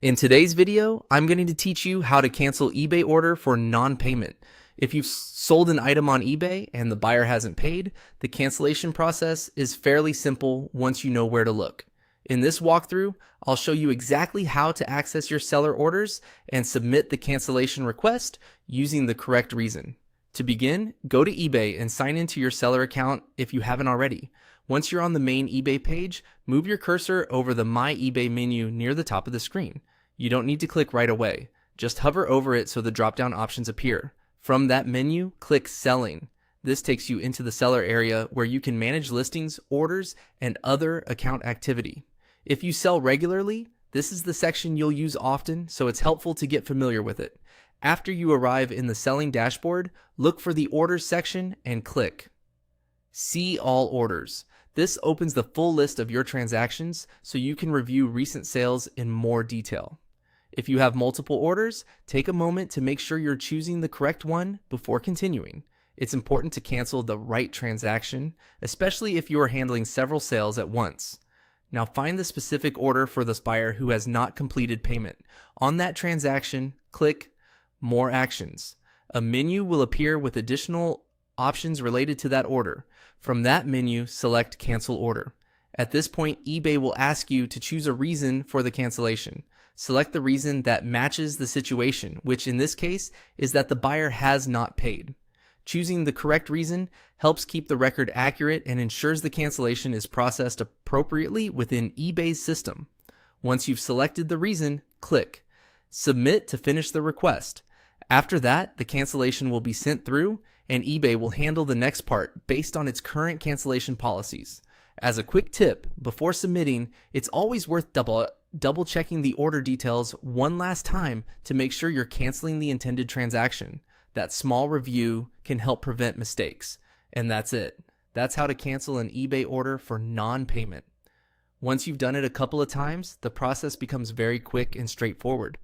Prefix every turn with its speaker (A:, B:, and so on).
A: In today's video, I'm going to teach you how to cancel eBay order for non-payment. If you've sold an item on eBay and the buyer hasn't paid, the cancellation process is fairly simple once you know where to look. In this walkthrough, I'll show you exactly how to access your seller orders and submit the cancellation request using the correct reason. To begin, go to eBay and sign into your seller account if you haven't already. Once you're on the main eBay page, move your cursor over the My eBay menu near the top of the screen. You don't need to click right away. Just hover over it so the drop-down options appear. From that menu, click Selling. This takes you into the seller area where you can manage listings, orders, and other account activity. If you sell regularly, this is the section you'll use often, so it's helpful to get familiar with it. After you arrive in the selling dashboard, look for the Orders section and click See All Orders. This opens the full list of your transactions so you can review recent sales in more detail. If you have multiple orders, take a moment to make sure you're choosing the correct one before continuing. It's important to cancel the right transaction, especially if you are handling several sales at once. Now find the specific order for the buyer who has not completed payment. On that transaction, click More Actions. A menu will appear with additional options related to that order. From that menu, select Cancel Order. At this point, eBay will ask you to choose a reason for the cancellation. Select the reason that matches the situation, which in this case is that the buyer has not paid. Choosing the correct reason helps keep the record accurate and ensures the cancellation is processed appropriately within eBay's system. Once you've selected the reason, click Submit to finish the request. After that, the cancellation will be sent through and eBay will handle the next part based on its current cancellation policies. As a quick tip, before submitting, it's always worth double checking the order details one last time to make sure you're canceling the intended transaction. That small review can help prevent mistakes. And that's it. That's how to cancel an eBay order for non-payment. Once you've done it a couple of times, the process becomes very quick and straightforward.